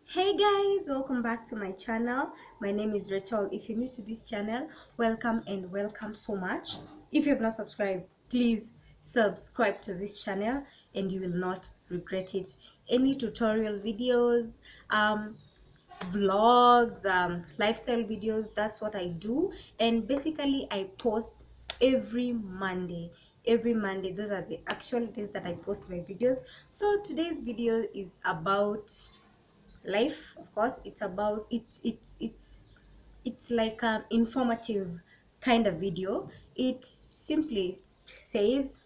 Hey guys, welcome back to my channel. My name is Rachel. If you're new to this channel, welcome and welcome so much. If you have not subscribed, please subscribe to this channel and you will not regret it. Any tutorial videos, vlogs, lifestyle videos, that's what I do. And basically I post every Monday. Those are the actual days that I post my videos. So today's video is about life. Of course, it's about it's like an informative kind of video. It simply says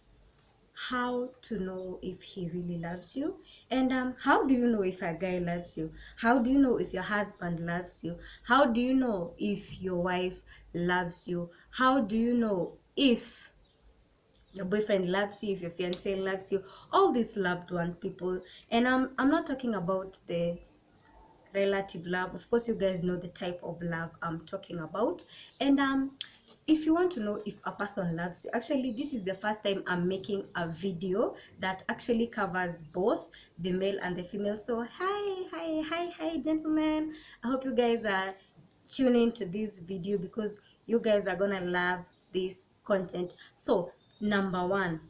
how to know if he really loves you, and how do you know if a guy loves you? How do you know if your husband loves you? How do you know if your wife loves you? How do you know if your boyfriend loves you, if your fiance loves you? All these loved one people. And I'm not talking about the relative love. Of course, you guys know the type of love I'm talking about. And if you want to know if a person loves you, actually this is the first time I'm making a video that actually covers both the male and the female. So hi gentlemen, I hope you guys are tuning to this video because you guys are gonna love this content. So number one,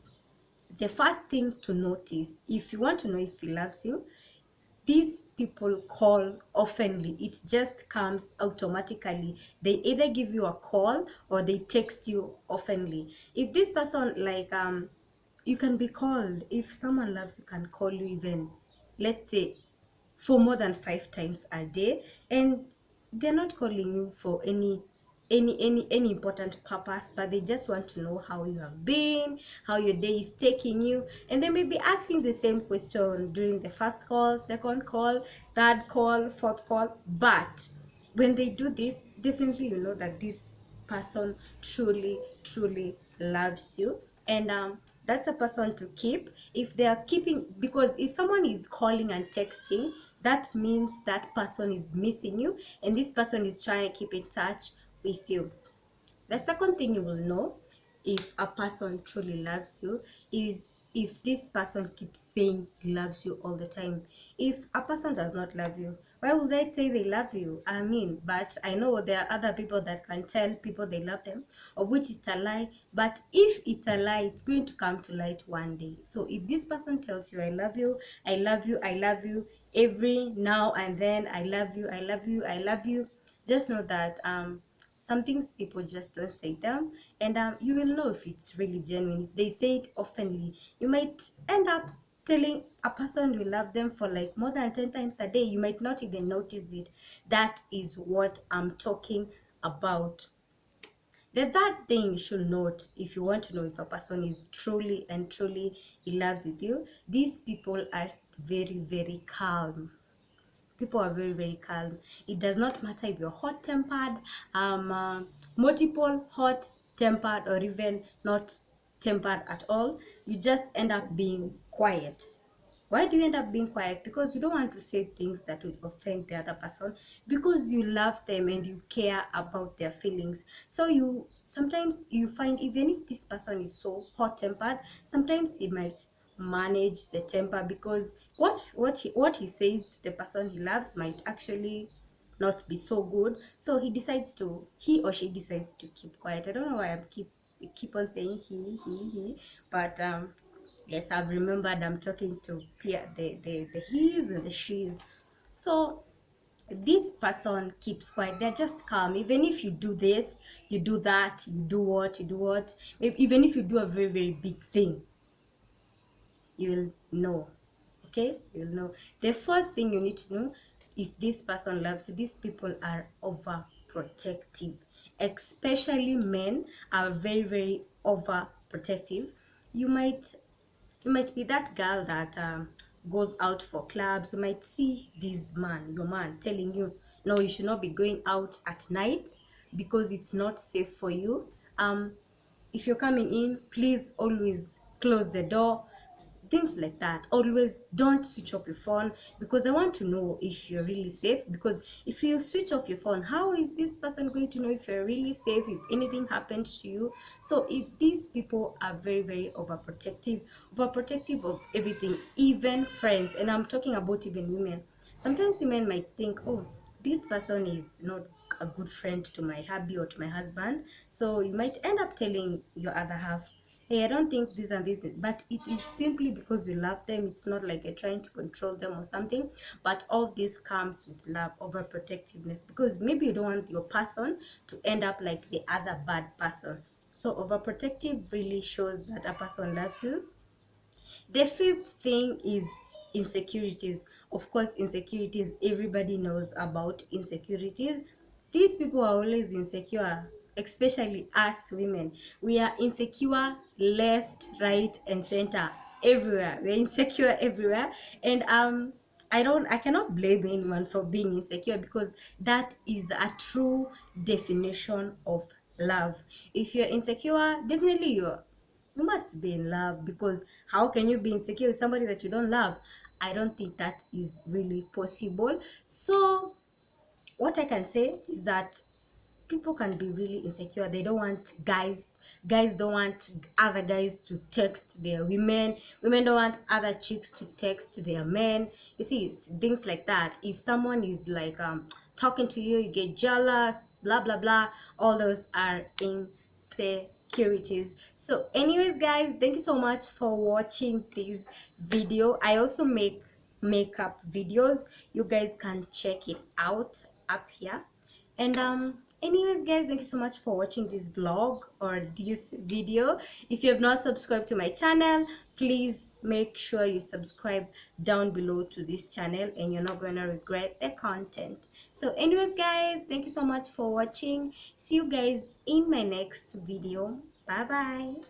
the first thing to notice if you want to know if he loves you, these people call oftenly. It just comes automatically. They either give you a call or they text you oftenly. If this person, like, you can be called, if someone loves you, can call you even, let's say, for more than 5 times a day, and they're not calling you for any important purpose, but they just want to know how you have been, how your day is taking you, and they may be asking the same question during the first call, second call, third call, fourth call. But when they do this, definitely you know that this person truly loves you. And that's a person to keep. If they are keeping, because if someone is calling and texting, that means that person is missing you and this person is trying to keep in touch with you. The second thing you will know if a person truly loves you is if this person keeps saying he loves you all the time. If a person does not love you, why would they say they love you? I mean, but I know there are other people that can tell people they love them, of which it's a lie. But if it's a lie, it's going to come to light one day. So if this person tells you, I love you, I love you, I love you, every now and then, I love you, I love you, I love you, just know that some things people just don't say them. And you will know if it's really genuine. If they say it oftenly, you might end up telling a person you love them for like more than 10 times a day. You might not even notice it. That is what I'm talking about. The third thing you should note if you want to know if a person is truly and truly he loves with you, these people are very calm. People are very calm. It does not matter if you're hot tempered, multiple hot tempered, or even not tempered at all. You just end up being quiet. Why do you end up being quiet? Because you don't want to say things that would offend the other person, because you love them and you care about their feelings. So you sometimes you find, even if this person is so hot tempered, sometimes he might manage the temper, because what he says to the person he loves might actually not be so good. So he or she decides to keep quiet. I don't know why I keep on saying he, but yes, I've remembered I'm talking to the he's and the she's. So this person keeps quiet. They're just calm. Even if you do this, you do that, you do what, maybe even if you do a very big thing, you will know. Okay, you'll know. The fourth thing you need to know if this person loves you, these people are overprotective. Especially men are very overprotective. You might be that girl that goes out for clubs. You might see your man telling you, no, you should not be going out at night because it's not safe for you. If you're coming in, please always close the door. Things like that. Always don't switch off your phone, because I want to know if you're really safe. Because if you switch off your phone, how is this person going to know if you're really safe, if anything happens to you? So if these people are very overprotective of everything, even friends, and I'm talking about even women. Sometimes women might think, oh, this person is not a good friend to my hubby or to my husband, so you might end up telling your other half, hey, I don't think this and this, but it is simply because you love them. It's not like you're trying to control them or something, but all this comes with love, overprotectiveness, because maybe you don't want your person to end up like the other bad person. So overprotective really shows that a person loves you. The fifth thing is insecurities. Of course, insecurities, everybody knows about insecurities. These people are always insecure, especially us women. We are insecure left, right, and center. Everywhere. We're insecure everywhere. And I cannot blame anyone for being insecure, because that is a true definition of love. If you're insecure, definitely you must be in love, because how can you be insecure with somebody that you don't love? I don't think that is really possible. So what I can say is that people can be really insecure. They don't want guys don't want other guys to text their women don't want other chicks to text their men. You see, it's things like that. If someone is like talking to you, you get jealous, blah blah blah. All those are insecurities. So anyways guys, thank you so much for watching this video. I also make makeup videos. You guys can check it out up here. And anyways guys, thank you so much for watching this vlog or this video. If you have not subscribed to my channel, please make sure you subscribe down below to this channel, and you're not going to regret the content. So anyways guys, thank you so much for watching. See you guys in my next video. Bye bye.